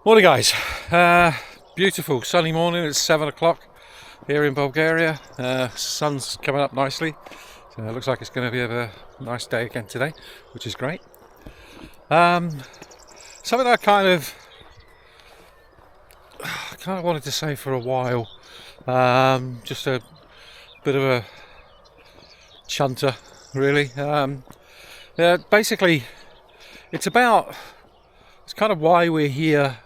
Morning guys, beautiful sunny morning. It's 7 o'clock here in Bulgaria. Sun's coming up nicely, so it looks like it's going to be a nice day again today, which is great. Something I kind of wanted to say for a while, just a bit of a chunter really. Basically it's kind of why we're here,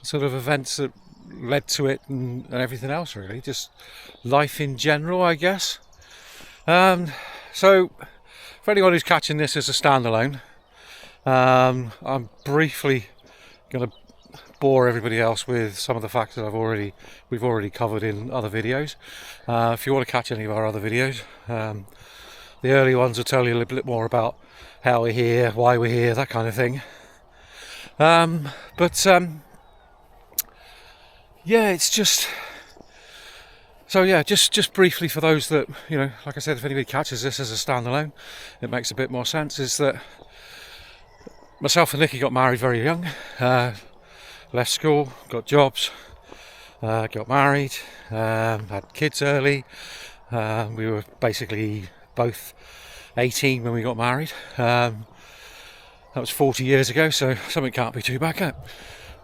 sort of events that led to it and everything else really, just life in general I guess. So for anyone who's catching this as a standalone, I'm briefly going to bore everybody else with some of the facts that we've already covered in other videos. If you want to catch any of our other videos, the early ones will tell you a little bit more about how we're here, why we're here, that kind of thing. It's just just briefly for those that, like I said, if anybody catches this as a standalone, it makes a bit more sense, is that myself and Nikki got married very young, left school, got jobs, got married, had kids early. We were basically both 18 when we got married. That was 40 years ago, so something can't be too bad, can it?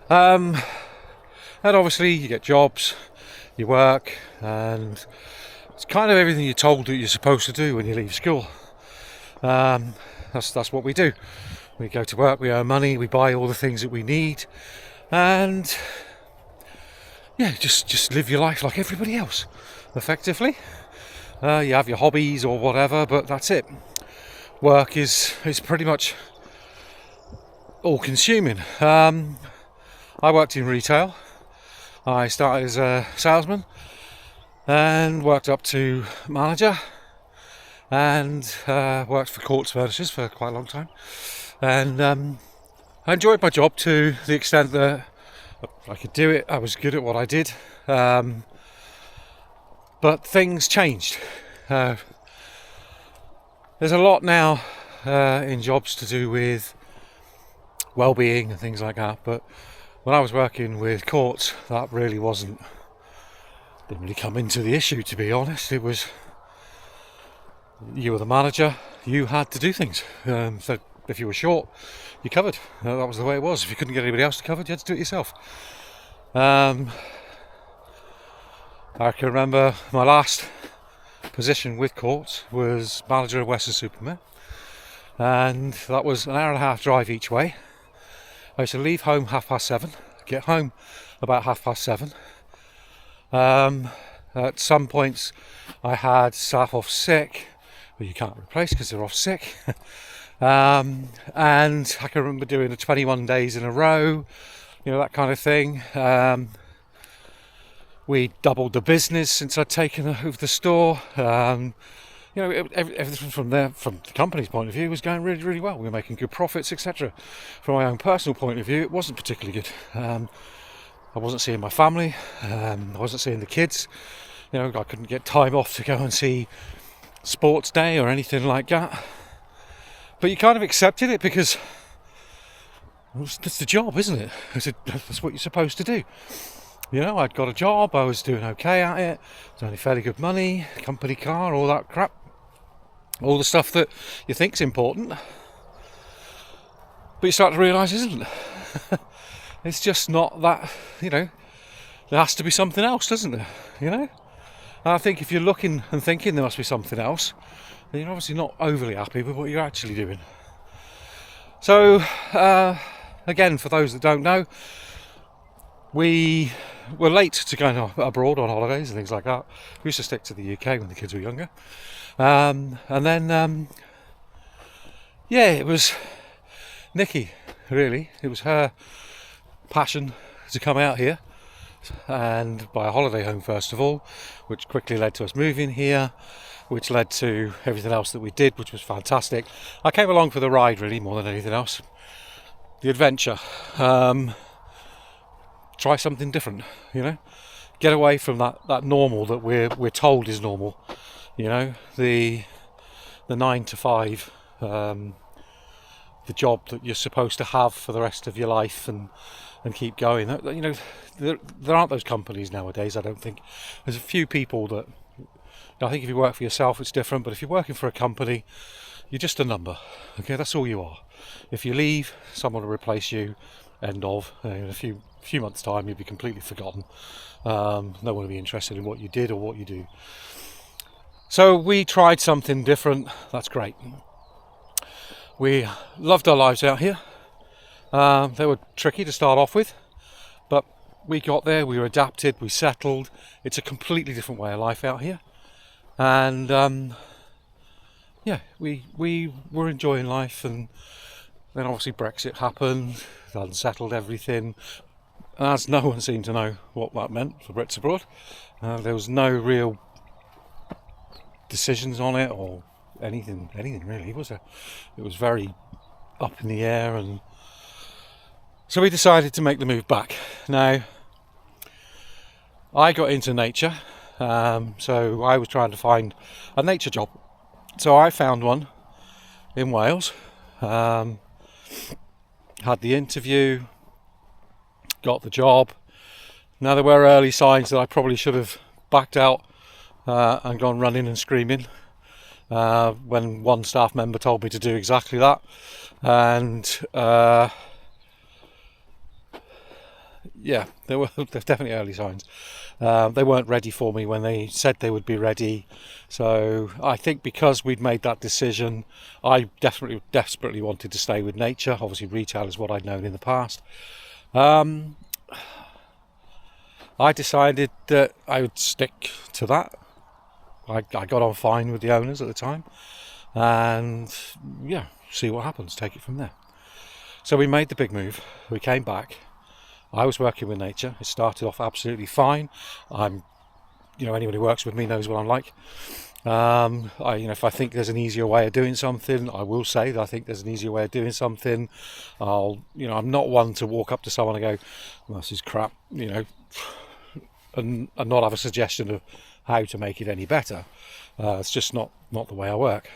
And obviously you get jobs, you work, and it's kind of everything you're told that you're supposed to do when you leave school. That's what we do. We go to work, we earn money, we buy all the things that we need, and just live your life like everybody else, effectively. You have your hobbies or whatever, but that's it. Work is pretty much all consuming. I worked in retail. I started as a salesman and worked up to manager, and worked for Courts Furnishers for quite a long time. And I enjoyed my job to the extent that I could do it. I was good at what I did. But things changed. There's a lot now in jobs to do with well-being and things like that, but when I was working with courts, that really didn't really come into the issue, to be honest. It was, you were the manager, you had to do things. So if you were short, you covered. That was the way it was. If you couldn't get anybody else to cover, you had to do it yourself. I can remember my last position with courts was manager of Western-super-Mare, and that was an hour and a half drive each way. I used to leave home 7:30, get home about 7:30. At some points I had staff off sick, but you can't replace because they're off sick. And I can remember doing the 21 days in a row, that kind of thing. We doubled the business since I'd taken over the store. Everything from the company's point of view was going really, really well. We were making good profits, etc. From my own personal point of view, it wasn't particularly good. I wasn't seeing my family. I wasn't seeing the kids. I couldn't get time off to go and see sports day or anything like that. But you kind of accepted it because that's the job, isn't it? That's what you're supposed to do. I'd got a job, I was doing okay at it, it was only fairly good money, company car, all that crap, all the stuff that you think's important, but you start to realise it isn't. It's just not that, there has to be something else, doesn't there, And I think if you're looking and thinking there must be something else, then you're obviously not overly happy with what you're actually doing. So, again, for those that don't know, we were late to going abroad on holidays and things like that. We used to stick to the UK when the kids were younger. And then, it was Nikki, really. It was her passion to come out here and buy a holiday home first of all, which quickly led to us moving here, which led to everything else that we did, which was fantastic. I came along for the ride, really, more than anything else. The adventure. Try something different, get away from that normal that we're told is normal, the 9 to 5 the job that you're supposed to have for the rest of your life and keep going. You know, there aren't those companies nowadays, I don't think. There's a few people that, I think if you work for yourself it's different, but if you're working for a company, you're just a number. Okay, that's all you are. If you leave, someone will replace you. End of. In a few months' time, you'll be completely forgotten. No one will be interested in what you did or what you do. So we tried something different. That's great. We loved our lives out here. They were tricky to start off with, but we got there. We were adapted. We settled. It's a completely different way of life out here, and yeah, we were enjoying life. And then obviously Brexit happened, unsettled everything, as no one seemed to know what that meant for Brits abroad. There was no real decisions on it or anything really, was there? It was very up in the air, and so we decided to make the move back. Now, I got into nature, so I was trying to find a nature job. So I found one in Wales, had the interview, got the job. Now, there were early signs that I probably should have backed out and gone running and screaming when one staff member told me to do exactly that. And yeah, there were definitely early signs. They weren't ready for me when they said they would be ready. So I think because we'd made that decision, I desperately wanted to stay with nature. Obviously retail is what I'd known in the past. I decided that I would stick to that. I got on fine with the owners at the time, and yeah, see what happens, take it from there. So we made the big move. We came back. I was working with nature. It started off absolutely fine. Anyone who works with me knows what I'm like. If I think there's an easier way of doing something, I will say that I think there's an easier way of doing something. I'm not one to walk up to someone and go, well, this is crap, and not have a suggestion of how to make it any better. It's just not the way I work.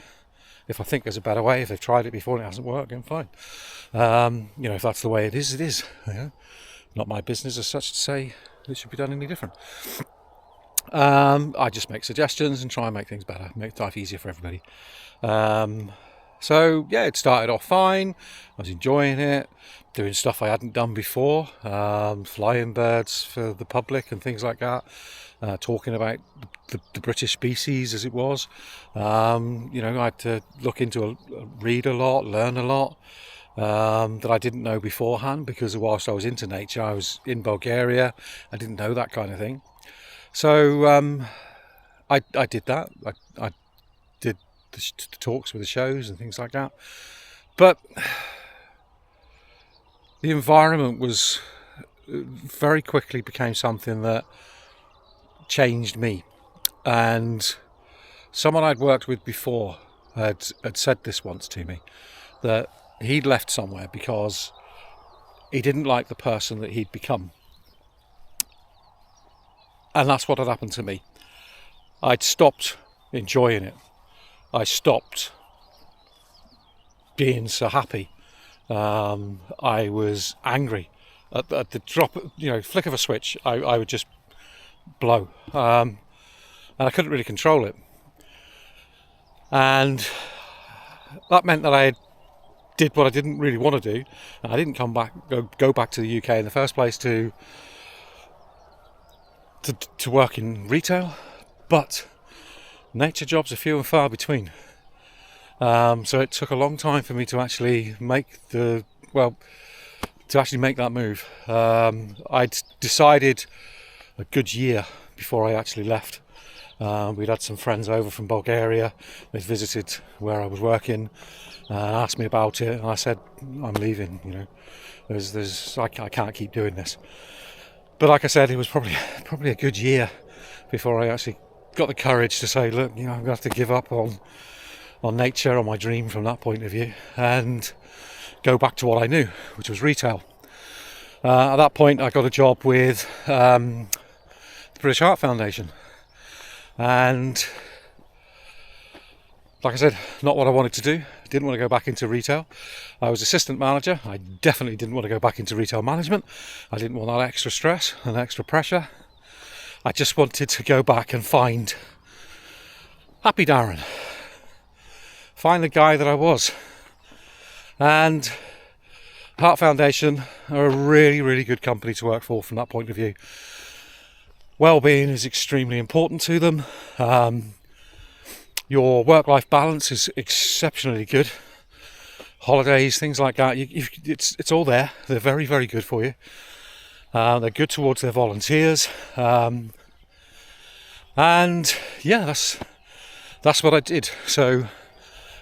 If I think there's a better way, if they've tried it before and it hasn't worked, then fine. If that's the way it is, it is. Not my business as such to say it should be done any different. I just make suggestions and try and make things better, make life easier for everybody. So yeah, it started off fine. I was enjoying it, doing stuff I hadn't done before, flying birds for the public and things like that, talking about the British species as it was. I had to look into read a lot, learn a lot, that I didn't know beforehand, because whilst I was into nature, I was in Bulgaria, I didn't know that kind of thing. So I did that. I did the talks with the shows and things like that. But the environment was very quickly became something that changed me. And someone I'd worked with before had said this once to me, that he'd left somewhere because he didn't like the person that he'd become. And that's what had happened to me. I'd stopped enjoying it. I stopped being so happy. I was angry. At the drop, flick of a switch, I would just blow. And I couldn't really control it. And that meant that I did what I didn't really want to do. And I didn't go back to the UK in the first place to work in retail, but nature jobs are few and far between. So it took a long time for me to actually make that move. I'd decided a good year before I actually left. We'd had some friends over from Bulgaria. They'd visited where I was working and asked me about it, and I said, I'm leaving. I can't keep doing this. But like I said, it was probably a good year before I actually got the courage to say, look, I'm going to have to give up on nature, on my dream from that point of view, and go back to what I knew, which was retail. At that point, I got a job with the British Art Foundation, and like I said, not what I wanted to do. Didn't want to go back into retail. I was assistant manager. I definitely didn't want to go back into retail management. I didn't want that extra stress and extra pressure. I just wanted to go back and find happy Darren. Find the guy that I was. And Heart Foundation are a really, really good company to work for from that point of view. Well-being is extremely important to them. Your work-life balance is exceptionally good. Holidays, things like that, it's all there. They're very, very good for you. They're good towards their volunteers. And yeah, that's what I did. So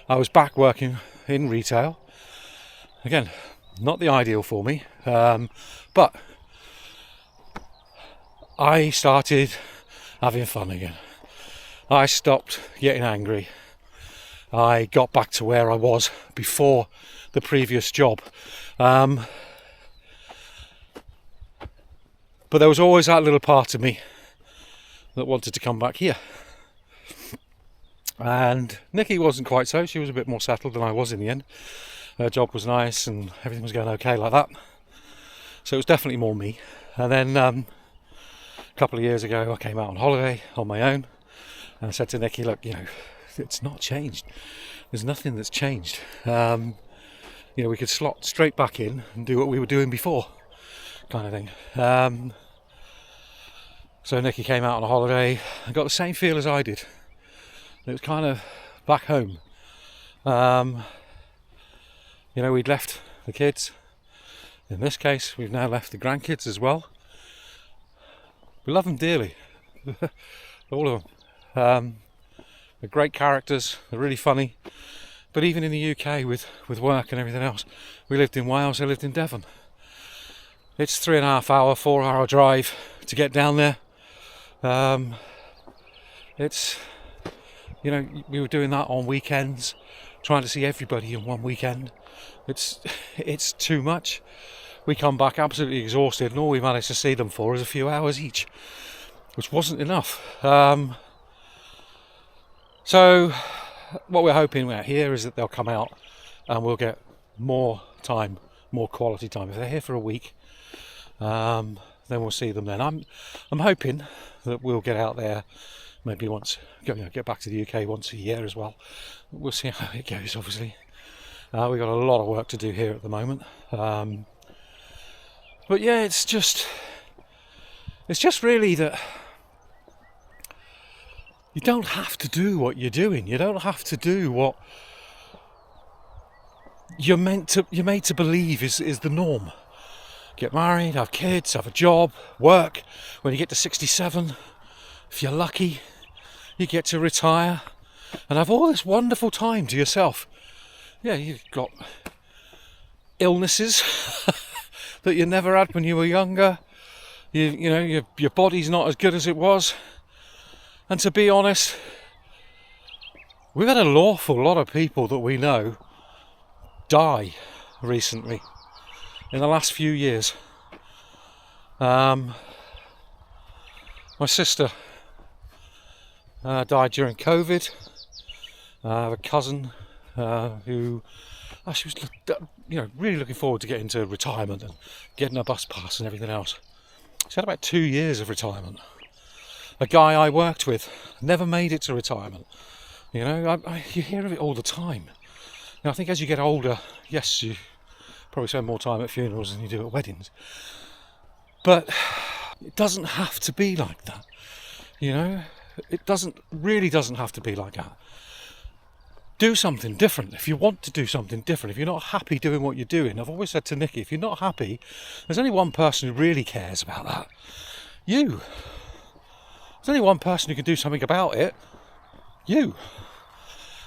I was back working in retail. Again, not the ideal for me, but I started having fun again. I stopped getting angry. I got back to where I was before the previous job. But there was always that little part of me that wanted to come back here. And Nikki wasn't quite so. She was a bit more settled than I was in the end. Her job was nice and everything was going okay like that. So it was definitely more me. And then a couple of years ago I came out on holiday on my own. And I said to Nikki, look, it's not changed. There's nothing that's changed. We could slot straight back in and do what we were doing before, kind of thing. So Nikki came out on a holiday and got the same feel as I did. It was kind of back home. We'd left the kids. In this case, we've now left the grandkids as well. We love them dearly. All of them. They're great characters, they're really funny. But even in the UK with work and everything else, we lived in Wales, they lived in Devon. It's 3.5 hour, 4 hour drive to get down there. We were doing that on weekends, trying to see everybody in one weekend. It's too much. We come back absolutely exhausted and all we managed to see them for is a few hours each, which wasn't enough. So what we're hoping out here is that they'll come out and we'll get more time, more quality time. If they're here for a week, then we'll see them then. I'm hoping that we'll get out there maybe once, get back to the UK once a year as well. We'll see how it goes, obviously. We've got a lot of work to do here at the moment. But yeah, it's just really that you don't have to do what you're doing. You don't have to do what you're made to believe is the norm. Get married, have kids, have a job, work. When you get to 67, if you're lucky, you get to retire and have all this wonderful time to yourself. Yeah, you've got illnesses that you never had when you were younger. Your body's not as good as it was. And to be honest, we've had an awful lot of people that we know die recently, in the last few years. My sister died during COVID. I have a cousin who she was really looking forward to getting to retirement and getting a bus pass and everything else. She had about 2 years of retirement. A guy I worked with never made it to retirement. You hear of it all the time. I think as you get older, yes, you probably spend more time at funerals than you do at weddings. But it doesn't have to be like that. It really doesn't have to be like that. Do something different. If you want to do something different, if you're not happy doing what you're doing, I've always said to Nikki, if you're not happy, there's only one person who really cares about that. You. There's only one person who can do something about it. You.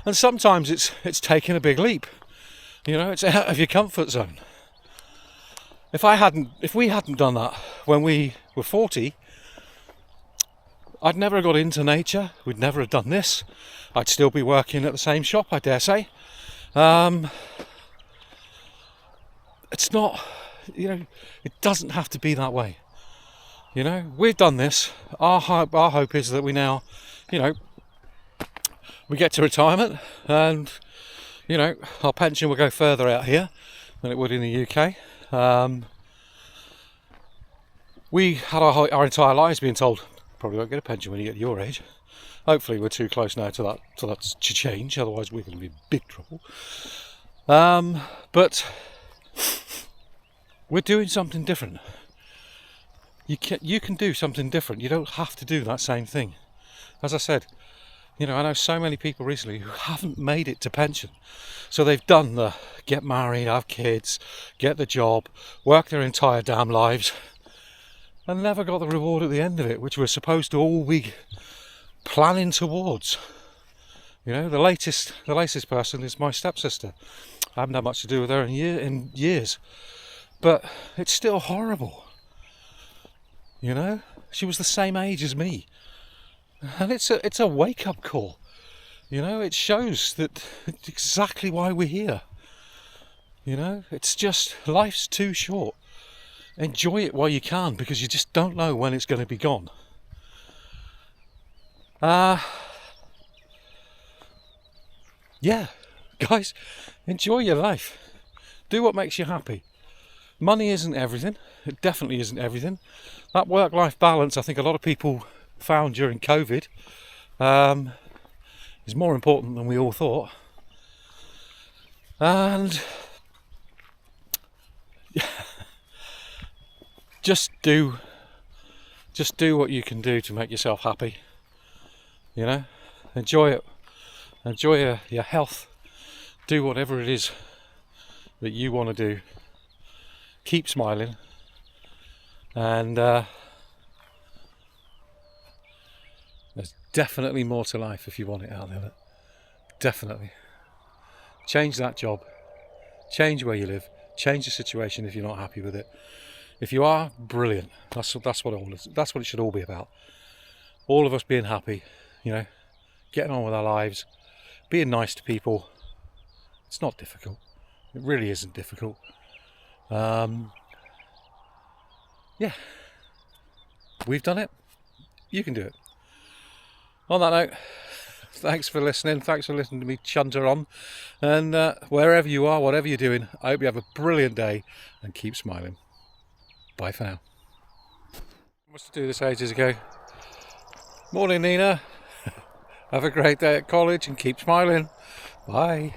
And sometimes it's taking a big leap. It's out of your comfort zone. If we hadn't done that when we were 40, I'd never have got into nature. We'd never have done this. I'd still be working at the same shop, I dare say. It's not, it doesn't have to be that way. We've done this. Our hope is that we now, we get to retirement, and you know, our pension will go further out here than it would in the UK. We had our entire lives being told probably won't get a pension when you get to your age. Hopefully we're too close now to that to change, otherwise we're going to be in big trouble. But we're doing something different. You can do something different. You don't have to do that same thing. As I said, you know, I know so many people recently who haven't made it to pension. So they've done the get married, have kids, get the job, work their entire damn lives, and never got the reward at the end of it, which we're supposed to all be planning towards. You know, the latest person is my stepsister. I haven't had much to do with her in years, but it's still horrible. You know, she was the same age as me, and it's a wake-up call. You know, it shows that it's exactly why we're here. You know, it's just, life's too short. Enjoy it while you can, because you just don't know when it's going to be gone. Yeah, guys, enjoy your life. Do what makes you happy. Money isn't everything. It definitely isn't everything. That work-life balance, I think a lot of people found during COVID, is more important than we all thought. And just do what you can do to make yourself happy. You know, enjoy it. Enjoy your health. Do whatever it is that you want to do. Keep smiling. And there's definitely more to life if you want it out there. Definitely. Change that job. Change where you live. Change the situation if you're not happy with it. If you are, brilliant. That's what it should all be about. All of us being happy, you know, getting on with our lives, being nice to people. It's not difficult. It really isn't difficult. Yeah, we've done it. You can do it. On that note, thanks for listening. Thanks for listening to me chunter on. And wherever you are, whatever you're doing, I hope you have a brilliant day and keep smiling. Bye for now. I must do this ages ago. Morning, Nina. Have a great day at college and keep smiling. Bye.